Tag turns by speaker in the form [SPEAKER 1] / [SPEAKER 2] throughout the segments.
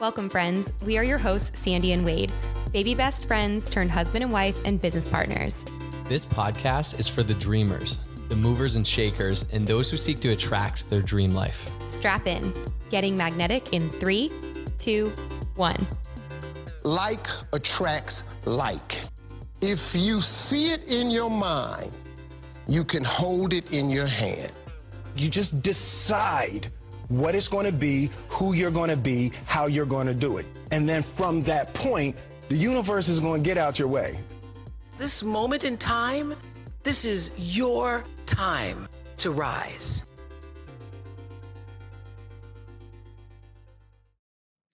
[SPEAKER 1] Welcome, friends. We are your hosts, Sandy and Wade, baby best friends turned husband and wife and business partners.
[SPEAKER 2] This podcast is for the dreamers, the movers and shakers, and those who seek to attract their dream life.
[SPEAKER 1] Strap in. Getting magnetic in 3, 2, 1.
[SPEAKER 3] Like attracts like. If you see it in your mind, you can hold it in your hand. You just decide what it's going to be, who you're going to be, how you're going to do it. And then from that point, the universe is going to get out your way.
[SPEAKER 4] This moment in time, this is your time to rise.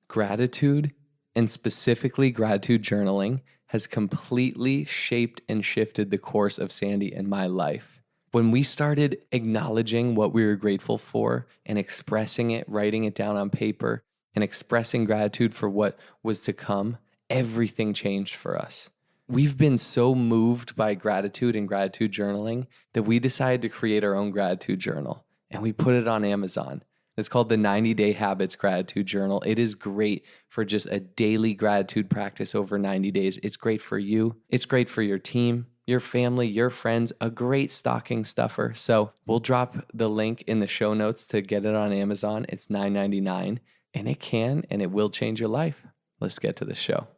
[SPEAKER 2] Gratitude, and specifically gratitude journaling, has completely shaped and shifted the course of Sandy and my life. When we started acknowledging what we were grateful for and expressing it, writing it down on paper, and expressing gratitude for what was to come, everything changed for us. We've been so moved by gratitude and gratitude journaling that we decided to create our own gratitude journal, and we put it on Amazon. It's called the 90-Day Habits Gratitude Journal. It is great for just a daily gratitude practice over 90 days. It's great for you. It's great for your team, your family, your friends, a great stocking stuffer. So we'll drop the link in the show notes to get it on Amazon. It's $9.99, and it can and it will change your life. Let's get to the show.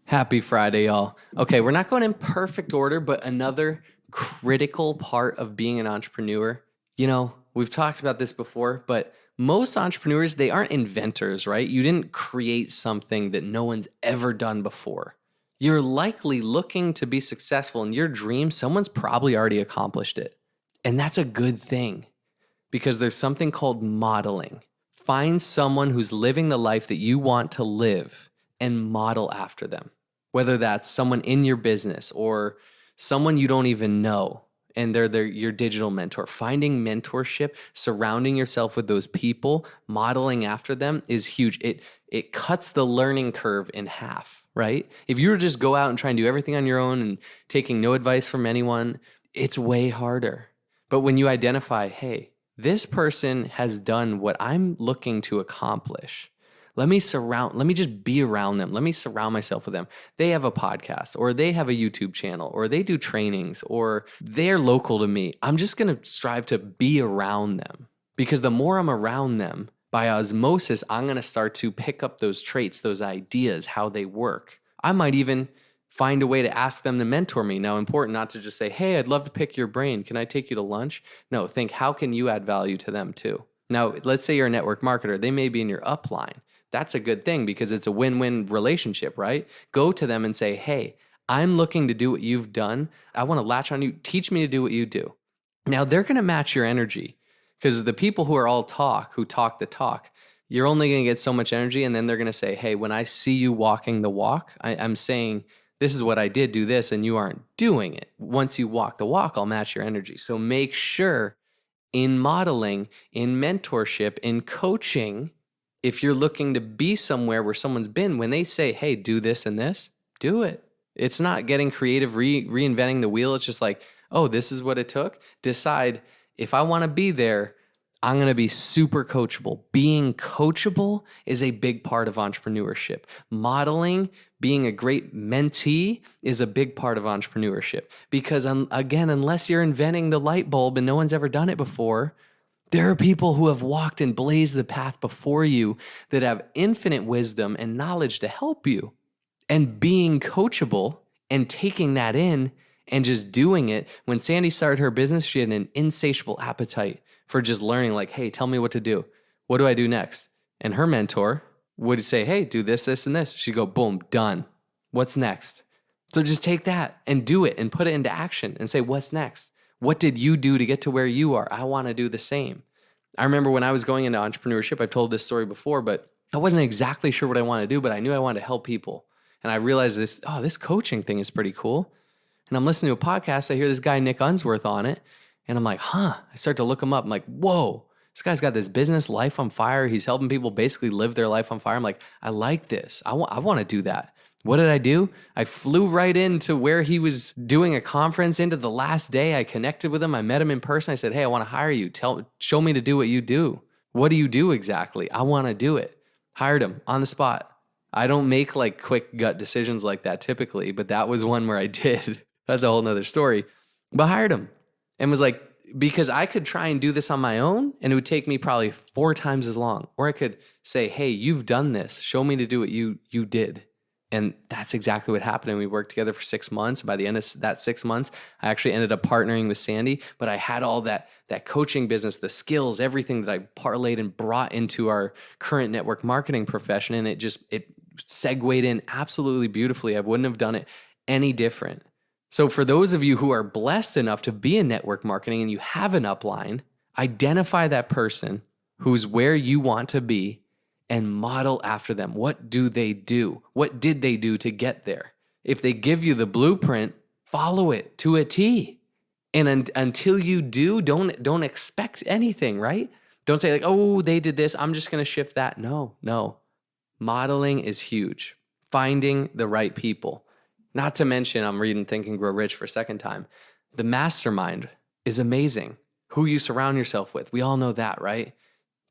[SPEAKER 2] Happy Friday, y'all. Okay, we're not going in perfect order, but another critical part of being an entrepreneur. You know, we've talked about this before, but most entrepreneurs, they aren't inventors, right? You didn't create something that no one's ever done before. You're likely looking to be successful in your dream. Someone's probably already accomplished it. And that's a good thing because there's something called modeling. Find someone who's living the life that you want to live and model after them. Whether that's someone in your business or someone you don't even know, and they're your digital mentor. Finding mentorship, surrounding yourself with those people, modeling after them is huge. It cuts the learning curve in half, right? If you were to just go out and try and do everything on your own and taking no advice from anyone, it's way harder. But when you identify, hey, this person has done what I'm looking to accomplish. Let me just be around them. Let me surround myself with them. They have a podcast, or they have a YouTube channel, or they do trainings, or they're local to me. I'm just going to strive to be around them, because the more I'm around them, by osmosis, I'm going to start to pick up those traits, those ideas, how they work. I might even find a way to ask them to mentor me. Now, important not to just say, hey, I'd love to pick your brain. Can I take you to lunch? No, think, how can you add value to them too? Now, let's say you're a network marketer. They may be in your upline. That's a good thing because it's a win-win relationship, right? Go to them and say, hey, I'm looking to do what you've done. I want to latch on you. Teach me to do what you do. Now, they're going to match your energy because the people who are all who talk the talk, you're only going to get so much energy. And then they're going to say, hey, when I see you walking the walk, I'm saying, this is what I did, do this, and you aren't doing it. Once you walk the walk, I'll match your energy. So make sure in modeling, in mentorship, in coaching, if you're looking to be somewhere where someone's been, when they say, hey, do this and this, do it. It's not getting creative, reinventing the wheel. It's just like, oh, this is what it took. Decide, if I want to be there, I'm going to be super coachable. Being coachable is a big part of entrepreneurship. Modeling, being a great mentee is a big part of entrepreneurship. Because again, unless you're inventing the light bulb and no one's ever done it before, there are people who have walked and blazed the path before you that have infinite wisdom and knowledge to help you. And being coachable and taking that in and just doing it. When Sandy started her business, she had an insatiable appetite for just learning, like, hey, tell me what to do. What do I do next? And her mentor would say, hey, do this, this, and this. She'd go, boom, done. What's next? So just take that and do it and put it into action and say, what's next? What did you do to get to where you are? I want to do the same. I remember when I was going into entrepreneurship, I've told this story before, but I wasn't exactly sure what I wanted to do, but I knew I wanted to help people. And I realized this coaching thing is pretty cool. And I'm listening to a podcast. I hear this guy, Nick Unsworth, on it. And I'm like, I start to look him up. I'm like, whoa, this guy's got this business, Life on Fire. He's helping people basically live their life on fire. I'm like, I like this. I want to do that. What did I do? I flew right into where he was doing a conference into the last day. I connected with him. I met him in person. I said, hey, I want to hire you. Show me to do what you do. What do you do exactly? I want to do it. Hired him on the spot. I don't make like quick gut decisions like that typically, but that was one where I did. That's a whole nother story. But hired him and was like, because I could try and do this on my own and it would take me probably 4 times as long. Or I could say, hey, you've done this. Show me to do what you did. And that's exactly what happened. And we worked together for 6 months. By the end of that 6 months, I actually ended up partnering with Sandy, but I had all that coaching business, the skills, everything that I parlayed and brought into our current network marketing profession. And it segued in absolutely beautifully. I wouldn't have done it any different. So for those of you who are blessed enough to be in network marketing and you have an upline, identify that person who's where you want to be and model after them. What do they do? What did they do to get there? If they give you the blueprint, follow it to a T. And until you do, don't expect anything, right? Don't say like, oh, they did this, I'm just going to shift that. No. Modeling is huge. Finding the right people. Not to mention, I'm reading Think and Grow Rich for a second time. The mastermind is amazing. Who you surround yourself with. We all know that, right?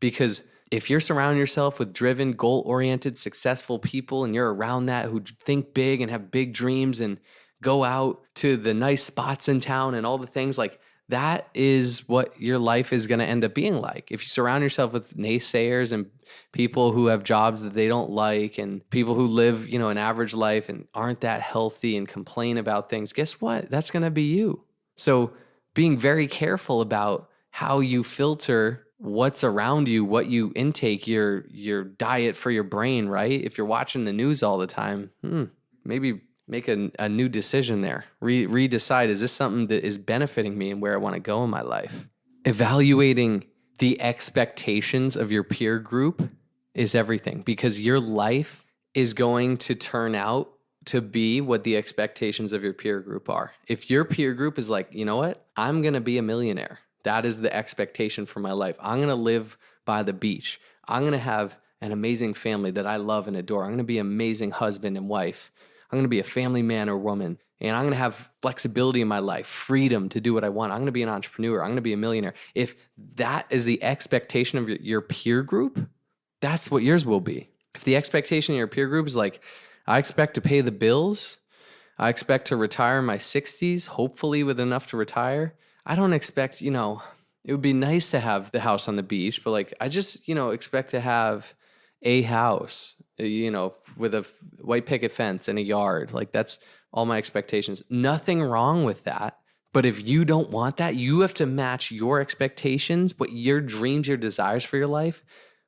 [SPEAKER 2] Because if you're surrounding yourself with driven, goal-oriented, successful people and you're around that who think big and have big dreams and go out to the nice spots in town and all the things, like that is what your life is going to end up being like. If you surround yourself with naysayers and people who have jobs that they don't like and people who live, an average life and aren't that healthy and complain about things, guess what? That's going to be you. So being very careful about how you filter what's around you, what you intake, your diet for your brain, right? If you're watching the news all the time, maybe make a new decision there. Redecide, is this something that is benefiting me and where I want to go in my life? Evaluating the expectations of your peer group is everything, because your life is going to turn out to be what the expectations of your peer group are. If your peer group is like, you know what? I'm going to be a millionaire. That is the expectation for my life. I'm going to live by the beach. I'm going to have an amazing family that I love and adore. I'm going to be an amazing husband and wife. I'm going to be a family man or woman, and I'm going to have flexibility in my life, freedom to do what I want. I'm going to be an entrepreneur. I'm going to be a millionaire. If that is the expectation of your peer group, that's what yours will be. If the expectation of your peer group is like, I expect to pay the bills, I expect to retire in my 60s, hopefully with enough to retire. I don't expect, it would be nice to have the house on the beach, but like, I just, expect to have a house, with a white picket fence and a yard. Like that's all my expectations. Nothing wrong with that. But if you don't want that, you have to match your expectations, what your dreams, your desires for your life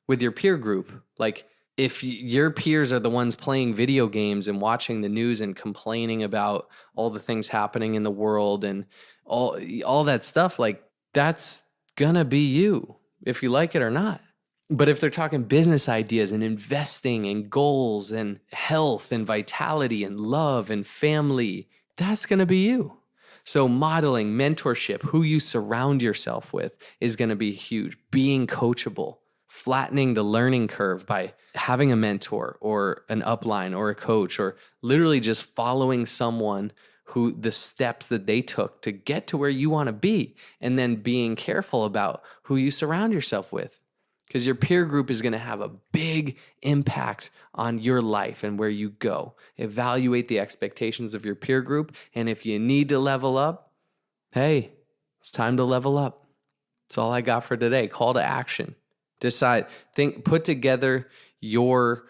[SPEAKER 2] with your peer group. Like if your peers are the ones playing video games and watching the news and complaining about all the things happening in the world and all that stuff, like that's gonna be you if you like it or not. But if they're talking business ideas and investing and goals and health and vitality and love and family, that's going to be you. So modeling, mentorship, who you surround yourself with is going to be huge. Being coachable, flattening the learning curve by having a mentor or an upline or a coach, or literally just following someone who the steps that they took to get to where you want to be, and then being careful about who you surround yourself with. Because your peer group is going to have a big impact on your life and where you go. Evaluate the expectations of your peer group. And if you need to level up, hey, it's time to level up. That's all I got for today. Call to action. Decide, put together your,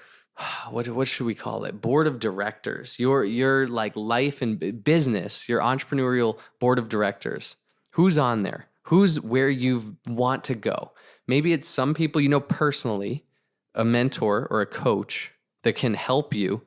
[SPEAKER 2] what should we call it? Board of directors. Your like life and business, your entrepreneurial board of directors. Who's on there? Who's where you want to go? Maybe it's some people you know personally, a mentor or a coach that can help you.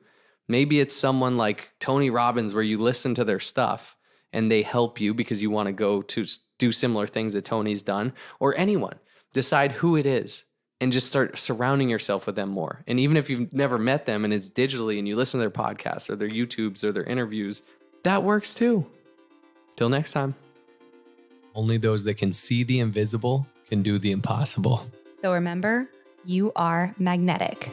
[SPEAKER 2] Maybe it's someone like Tony Robbins where you listen to their stuff and they help you because you want to go to do similar things that Tony's done, or anyone. Decide who it is and just start surrounding yourself with them more. And even if you've never met them and it's digitally and you listen to their podcasts or their YouTubes or their interviews, that works too. Till next time. Only those that can see the invisible can do the impossible.
[SPEAKER 1] So remember, you are magnetic.